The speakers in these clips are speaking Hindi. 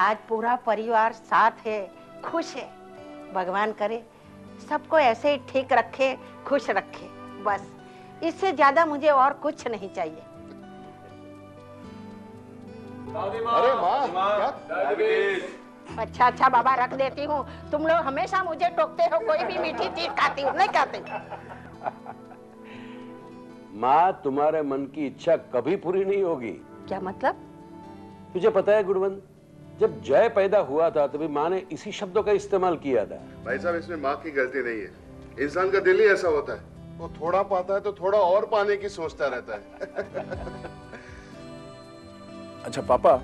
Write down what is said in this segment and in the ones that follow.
आज पूरा परिवार साथ है, खुश है। भगवान करे सबको ऐसे ही ठीक रखे, खुश रखे, बस इससे ज्यादा मुझे और कुछ नहीं चाहिए। अरे माँ, अच्छा अच्छा बाबा, रख देती हूँ। तुम लोग हमेशा मुझे टोकते हो, कोई भी मीठी चीज खाती हूँ नहीं खाते। माँ, तुम्हारे मन की इच्छा कभी पूरी नहीं होगी। क्या मतलब? तुझे पता है गुणवंत, जब जय पैदा हुआ था तभी माँ ने इसी शब्दों का इस्तेमाल किया था। भाई साहब, इसमें माँ की गलती नहीं है, इंसान का दिल ही ऐसा होता है। वो थोड़ा पाता है तो थोड़ा और पाने की सोचता रहता है। अच्छा पापा,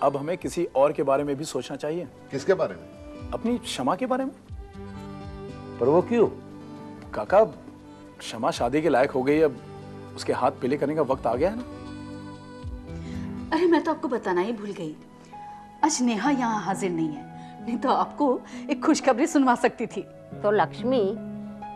अब हमें किसी और के बारे में भी सोचना चाहिए। किसके बारे में? अपनी क्षमा के बारे में। पर वो क्यों? काका, क्षमा शादी के लायक हो गई, अब उसके हाथ पीले करने का वक्त आ गया है ना। अरे मैं तो आपको बताना ही भूल गई, आज नेहा यहाँ हाजिर नहीं है, नहीं तो आपको एक खुशखबरी सुनवा सकती थी। तो लक्ष्मी,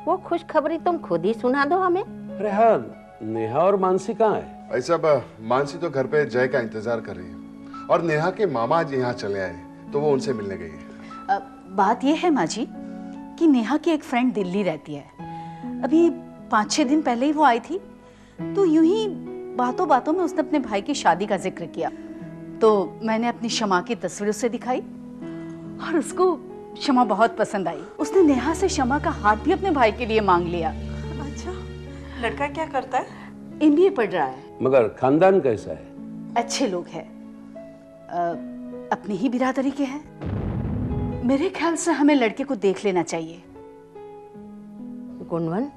वो खुशखबरी तुम खुद ही सुना दो हमें। अरे हाँ, नेहा और मानसी कहाँ है? भाई साहब, मानसी तो घर पे जय का इंतजार कर रही है और नेहा के मामा आज यहाँ चले आए तो वो उनसे मिलने गई है। बात यह है माँ जी कि नेहा की एक फ्रेंड दिल्ली रहती है, अभी 5-6 दिन पहले ही वो आई थी, तो यूं ही बातों बातों में उसने अपने भाई की शादी का जिक्र किया, तो मैंने अपनी शमा की तस्वीर उसे दिखाई और उसको शमा बहुत पसंद आई। उसने नेहा से शमा का हाथ भी अपने भाई के लिए मांग लिया। अच्छा, लड़का क्या करता है? MBA पढ़ रहा है। मगर खानदान कैसा है? अच्छे लोग हैं, अपनी ही बिरादरी के हैं। मेरे ख्याल से हमें लड़के को देख लेना चाहिए। गुणवन,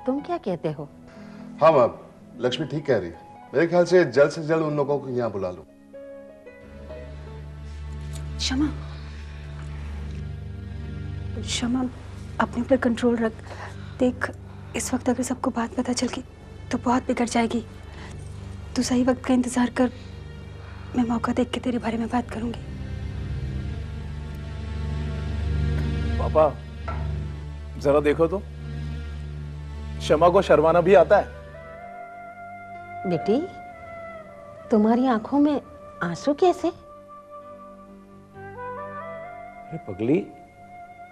तुम क्या कहते हो? हाँ माँ, लक्ष्मी ठीक कह रही है। मेरे ख्याल से जल्द उन लोगों को यहाँ बुला लो। शमा, अपने ऊपर कंट्रोल रख। देख, इस वक्त अगर सबको बात पता चल गई तो बहुत बिगड़ जाएगी। तू सही वक्त का इंतजार कर, मैं मौका देख के तेरे बारे में बात करूंगी। पापा जरा देखो तो, शमा को शर्माना भी आता है। बेटी, तुम्हारी आंखों में आंसू कैसे? अरे पगली,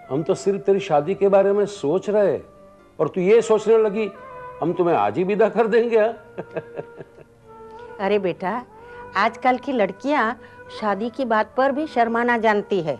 हम तो सिर्फ तेरी शादी के बारे में सोच रहे और तू ये सोचने लगी हम तुम्हें आज ही विदा कर देंगे। अरे बेटा, आजकल की लड़कियां शादी की बात पर भी शर्माना जानती है।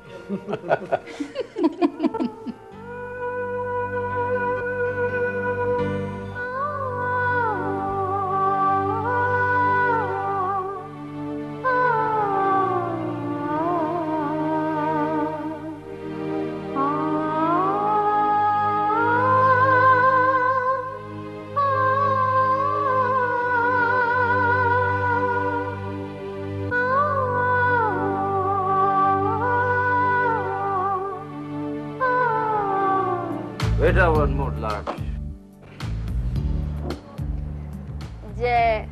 बेटा, वन मोर लाख। जय,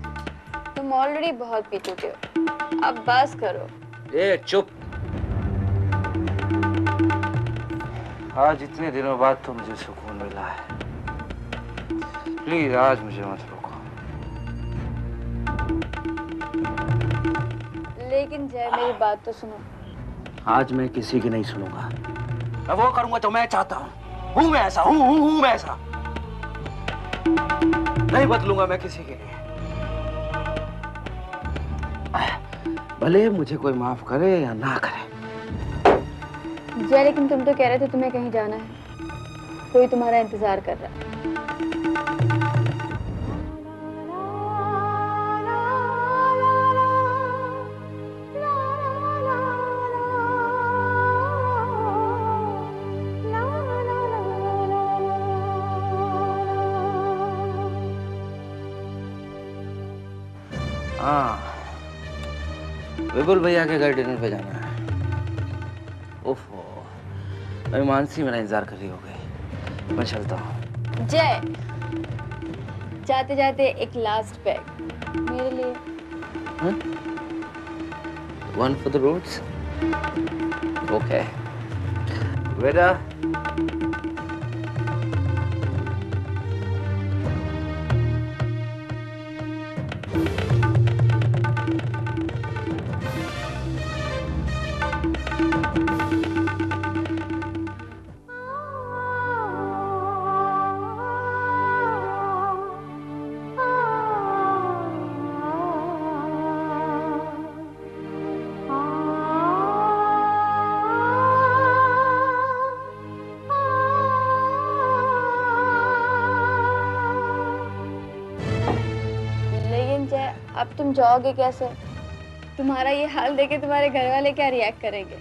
तुम ऑलरेडी बहुत पी चुके हो, अब बस करो। ए चुप। आज इतने दिनों बाद तो मुझे सुकून मिला है, प्लीज आज मुझे मत रोको। लेकिन जय, मेरी बात तो सुनो। आज मैं किसी की नहीं सुनूंगा। मैं वो करूंगा तो मैं चाहता हूँ। हूँ मैं ऐसा, हूँ मैं ऐसा। नहीं बदलूंगा मैं किसी के लिए, भले मुझे कोई माफ करे या ना करे। जय, लेकिन तुम तो कह रहे थे तुम्हें कहीं जाना है, कोई तुम्हारा इंतजार कर रहा है। हाँ, विपुल भैया के घर डिनर पे जाना है। ओफो, मैं मानसी मेरा इंतजार कर रही हो गई। मैं चलता हूँ। जय, जाते जाते एक लास्ट बैग मेरे लिए। One for the roads? Okay. बेटा, जय अब तुम जाओगे कैसे? तुम्हारा ये हाल देखे तुम्हारे घर वाले क्या रिएक्ट करेंगे?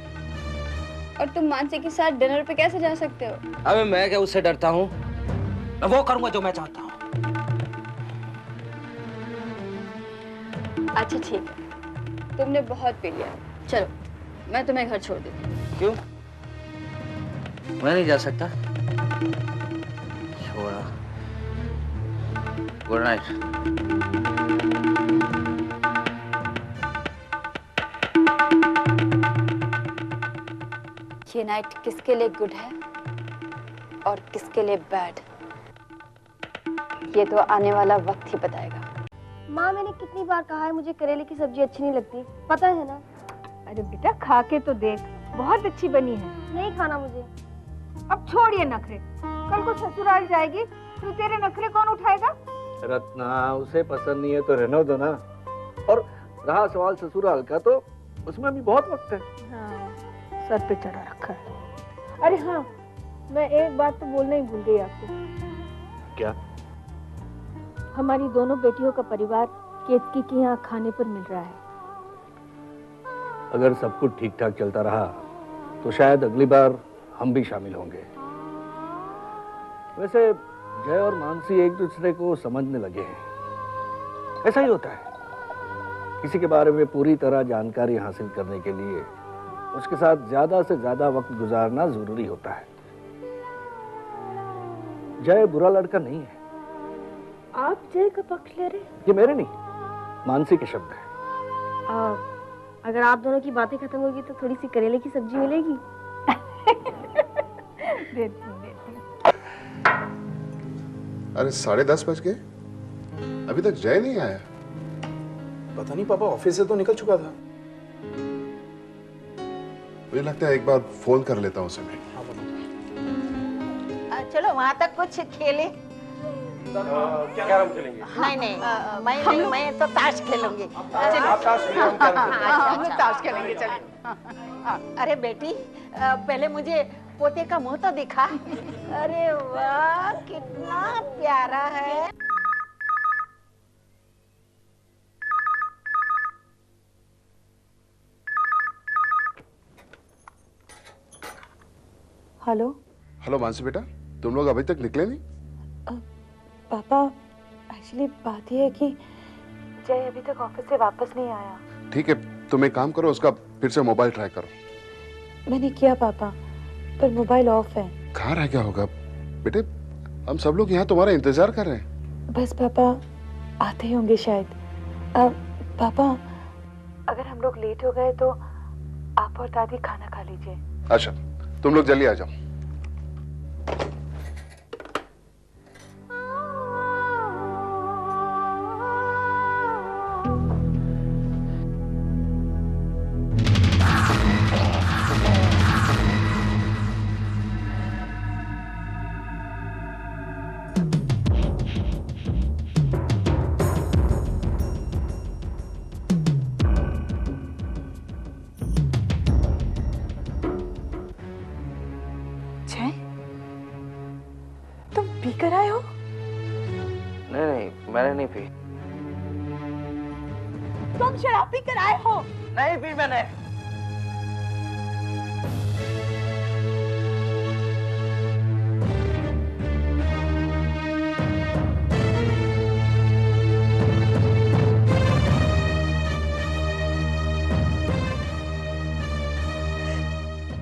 और तुम मानसी के साथ डिनर पे कैसे जा सकते हो? अबे मैं क्या उससे डरता हूँ? मैं वो करूंगा जो मैं चाहता हूँ। अच्छा ठीक है, तुमने बहुत पी लिया, चलो मैं तुम्हें घर छोड़ देती हूँ। क्यों? मैं नहीं जा सकता। छोड़ा। Good night. ये नाइट किसके लिए गुड है और किसके लिए बैड, ये तो आने वाला वक्त ही बताएगा। माँ मैंने कितनी बार कहा है मुझे करेले की सब्जी अच्छी नहीं लगती, पता है ना? अरे बेटा खा के तो देख, बहुत अच्छी बनी है। नहीं खाना मुझे। अब छोड़ ये नखरे, कल को ससुराल जाएगी तो तेरे नखरे कौन उठाएगा? रत्ना उसे पसंद नहीं है तो रहने दो ना। और रहा सवाल ससुराल का तो उसमें भी बहुत वक्त है। हाँ, सर पे चढ़ा रखा है। अरे हाँ, मैं एक बात तो बोलना ही भूल गई आपको। क्या? हमारी दोनों बेटियों का परिवार केतकी के यहाँ खाने पर मिल रहा है। अगर सब कुछ ठीक ठाक चलता रहा तो शायद अगली बार हम भी शामिल होंगे। वैसे जय और मानसी एक दूसरे को समझने लगे हैं। ऐसा ही होता है, किसी के बारे में पूरी तरह जानकारी हासिल करने के लिए उसके साथ ज्यादा से ज्यादा वक्त गुजारना जरूरी होता है। जय बुरा लड़का नहीं है। आप जय का पक्ष ले रहे? ये मेरे नहीं, मानसी के शब्द है। अगर आप दोनों की बातें खत्म होगी तो थोड़ी सी करेले की सब्जी मिलेगी? देती हूँ। अरे 10:30 बज गए, अभी तक जय नहीं आया। पता नहीं पापा, ऑफिस से तो निकल चुका था। मुझे लगता है एक बार फोन कर लेता हूँ उसे मैं। चलो वहां तक कुछ खेले। कैरम खेलेंगे? नहीं, मैं तो ताश खेलूंगी। हम लोग ताश खेलेंगे, चलिए। अरे बेटी, पहले मुझे पोते का मुंह तो दिखा। अरे वाह, कितना प्यारा है। हेलो हेलो मानसी बेटा, तुम लोग अभी तक निकले नहीं? पापा, एक्चुअली बात यह है कि जय अभी तक ऑफिस से वापस नहीं आया। ठीक है, तुम एक काम करो, उसका फिर से मोबाइल ट्राई करो। मैंने किया पापा, पर मोबाइल ऑफ है। कहाँ रह गया होगा बेटे? हम सब लोग यहाँ तुम्हारा इंतजार कर रहे हैं। बस पापा आते ही होंगे शायद। पापा, अगर हम लोग लेट हो गए तो आप और दादी खाना खा लीजिए। अच्छा, तुम लोग जल्दी आ जाओ। तुम पी कर आए हो? नहीं, मैंने नहीं पी। तुम शराब पी कर आए हो? नहीं पी मैंने।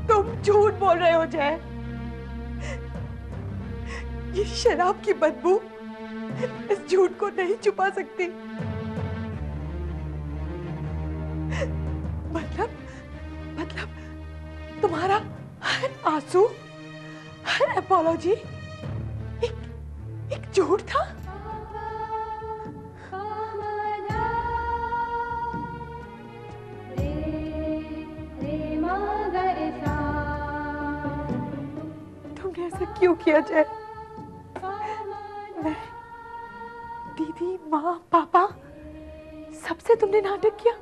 तुम झूठ बोल रहे हो जय। ये शराब की बदबू इस झूठ को नहीं छुपा सकती। मतलब तुम्हारा हर आंसू, हर अपॉलॉजी एक झूठ था। तुमने ऐसा क्यों किया जय? मैं, दीदी, माँ, पापा, सबसे तुमने नाटक किया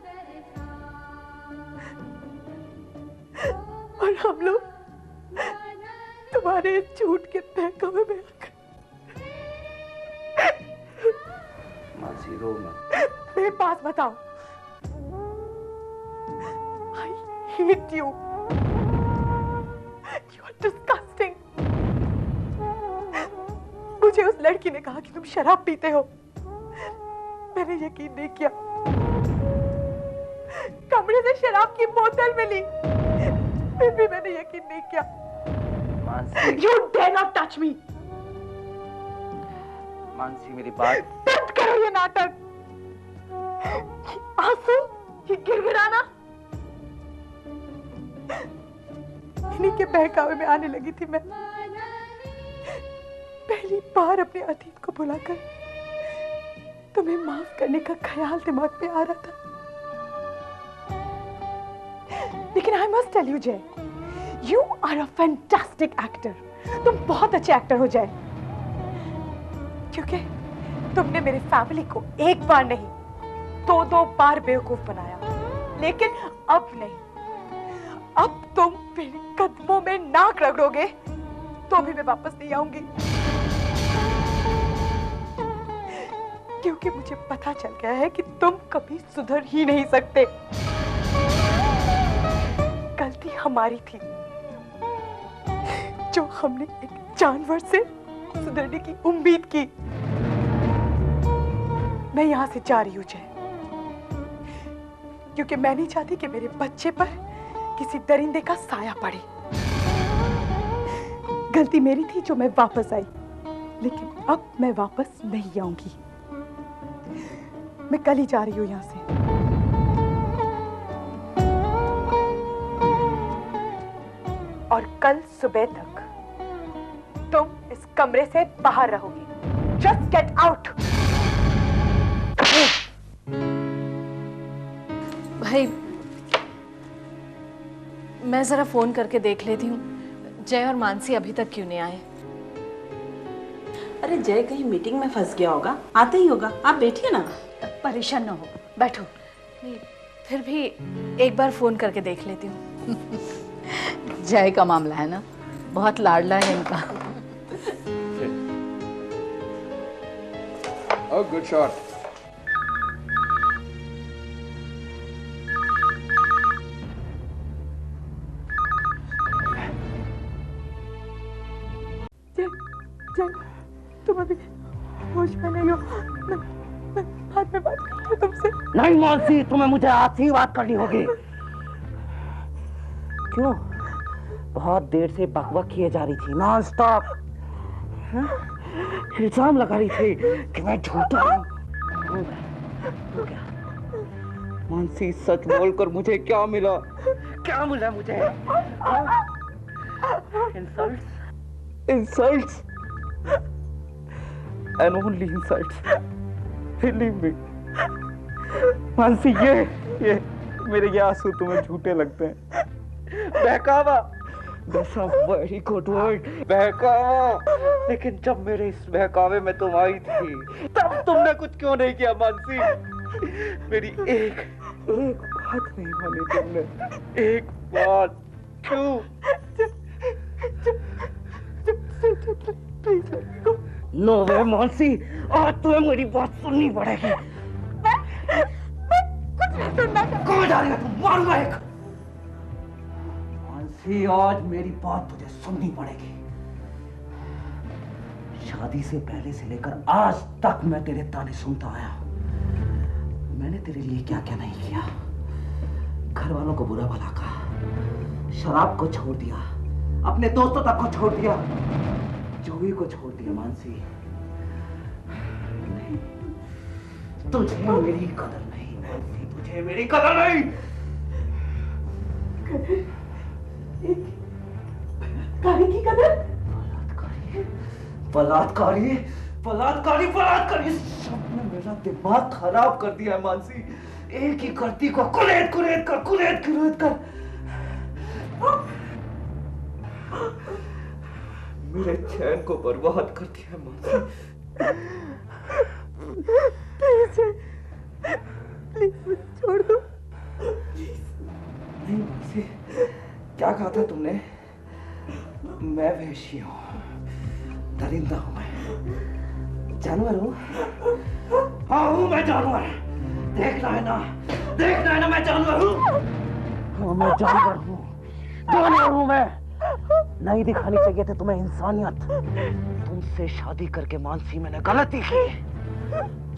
और हम लोग तुम्हारे इस झूठ के बहकावे में आकर मानसी रो मत। मेरे पास बताओ। I hate you. You are disgusting. मुझे उस लड़की ने कहा कि तुम शराब पीते हो। मैंने यकीन नहीं किया। कमरे से शराब की बोतल मिली, फिर भी मैंने यकीन नहीं किया। Mansi, You dare not touch me. Mansi मेरी बात। बंद करो ये नाटक। आंसू, ये गिड़गिड़ाना, इन्हीं के बहकावे में आने लगी थी मैं। पहली बार अपने अतीत को भुलाकर तुम्हें माफ करने का ख्याल दिमाग पे आ रहा था। लेकिन I must tell you Jay, you are a fantastic actor. तुम बहुत अच्छे एक्टर हो जाए, क्योंकि तुमने मेरी फैमिली को एक बार नहीं 2-2 बार बेवकूफ बनाया। लेकिन अब नहीं, अब तुम मेरे कदमों में नाक रगड़ोगे तो भी मैं वापस नहीं आऊंगी, क्योंकि मुझे पता चल गया है कि तुम कभी सुधर ही नहीं सकते। गलती हमारी थी जो हमने एक जानवर से सुधरने की उम्मीद की। मैं यहां से जा रही हूं जय, क्योंकि मैं नहीं चाहती कि मेरे बच्चे पर किसी दरिंदे का साया पड़े। गलती मेरी थी जो मैं वापस आई, लेकिन अब मैं वापस नहीं आऊंगी। मैं कल ही जा रही हूं यहां से। और कल सुबह तक तुम इस कमरे से बाहर रहोगी। Just get out. भाई, मैं जरा फोन करके देख लेती हूँ जय और मानसी अभी तक क्यों नहीं आए। अरे जय कहीं मीटिंग में फंस गया होगा, आता ही होगा। आप बैठिए ना। परेशान ना हो, बैठो। नहीं, फिर भी एक बार फोन करके देख लेती हूँ। जय का मामला है ना, बहुत लाडला है इनका। Oh, good shot. जय, जय, तुम अभी होश में नहीं हो। मैं बाद में बात करती हूँ तुमसे। नहीं मानसी, तुम्हें मुझे आज ही बात करनी होगी। क्यों? बहुत देर से बकबक किए जा रही थी, नॉन स्टॉप। इल्जाम लगा रही थी कि मैं झूठा हूँ। मानसी, सच बोलकर मुझे क्या मिला? क्या मिला मुझे? Insults, insults, and only insults. Believe me. Mansi, ये मेरे ये आंसू तुम्हें झूठे लगते हैं। बहकावा, that's a very good word, बहकावा। लेकिन जब मेरे इस बहकावे में तुम आई थी, तब तुमने कुछ क्यों नहीं किया मानसी? मेरी एक बात नहीं मानी तुमने, एक बात। क्यों? नो वे मानसी, आज तुम्हें मेरी बात सुननी पड़ेगी। कहाँ जा रही है तुम? मारूंगा एक। मानसी, आज मेरी बात तुझे सुननी पड़ेगी। शादी से पहले से लेकर आज तक मैं तेरे ताने सुनता आया। मैंने तेरे लिए क्या क्या नहीं किया। घर वालों को बुरा भला कहा, शराब को छोड़ दिया, अपने दोस्तों तक को छोड़ दिया, जूही को छोड़ दिया। मानसी, नहीं, तुझे मेरी कदर नहीं। मानसी, तुझे मेरी कदर नहीं। कारी की कदर? बलात्कारी, बलात्कारी, बलात्कारी। सबने मेरा दिमाग खराब कर दिया है मानसी। एक ही करती को कुरेद कुरेद कर, कुरेद कुरेद कर मेरे चैन को बर्बाद कर दिया है मानसी। प्लीज मुझे छोड़ दो। नहीं मानसी, क्या कहा था तुमने? मैं वैश्य हूँ, दरिंदा हूँ, मैं जानवर हूँ। हाँ हूँ मैं जानवर, देखना है ना मैं जानवर हूँ। मैं जानवर हूँ मैं। नहीं दिखानी चाहिए थी तुम्हें इंसानियत। तुमसे शादी करके मानसी मैंने गलती की।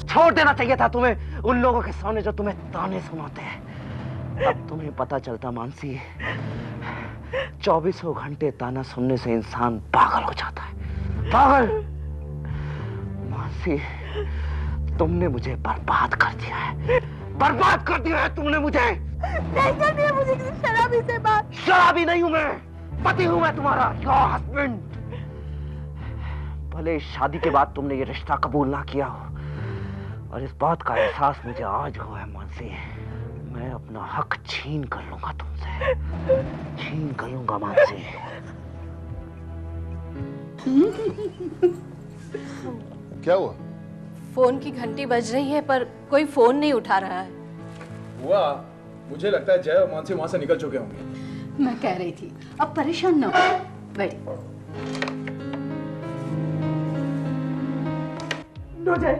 छोड़ देना चाहिए था तुम्हें उन लोगों के सामने जो तुम्हें ताने सुनाते हैं। अब तुम्हें पता चलता मानसी, 24 घंटे ताना सुनने से इंसान पागल हो जाता है। पागल। मानसी, तुमने मुझे बर्बाद कर दिया है। बर्बाद कर दिया है तुमने मुझे। नहीं कर दिया मुझे किसी शराबी से बात। शराबी नहीं हूं मैं, पति हूं मैं तुम्हारा, योर हस्बैंड। भले शादी के बाद तुमने ये रिश्ता कबूल ना किया हो, और इस बात का एहसास मुझे आज हुआ है मानसी। मैं अपना हक छीन कर लूंगा तुमसे, छीन कर लूंगा मानसी। क्या हुआ? फोन की घंटी बज रही है पर कोई फोन नहीं उठा रहा है। हुआ, मुझे लगता है जय और मानसी वहां से निकल चुके होंगे। मैं कह रही थी अब परेशान ना हो। बैठ। नो जय,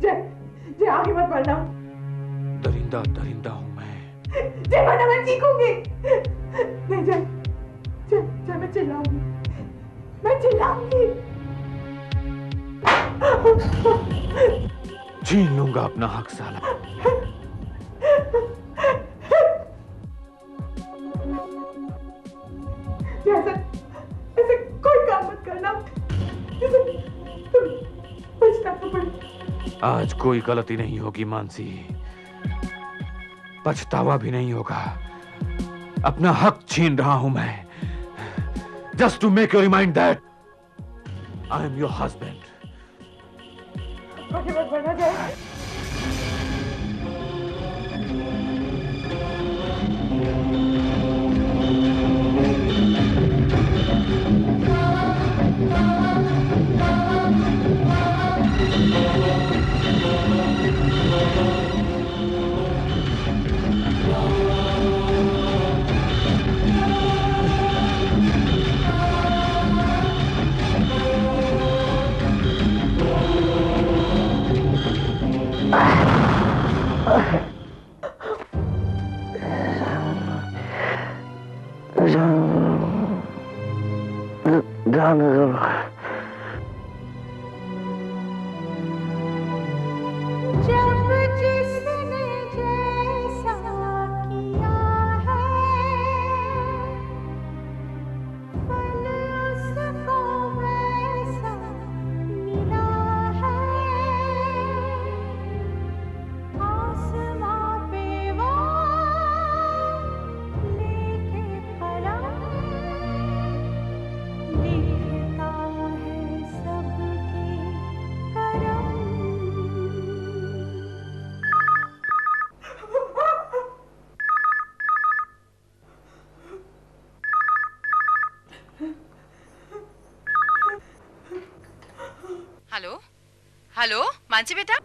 जय आगे मत बढ़ना। दरिंदा दरिंदा हूं मैं। जय वरना मैं चीखूंगी। नहीं जय मैं चिल्लाऊंगी, मैं चिल्लाऊंगी। छीन लूंगा अपना हक साला। ऐसे कोई काम मत करना, पछताना पड़े। आज कोई गलती नहीं होगी मानसी, पछतावा भी नहीं होगा। अपना हक छीन रहा हूं मैं, just to make you remind that I am your husband. आगे मत बढ़ना जय। हेलो हेलो मानसी बेटा,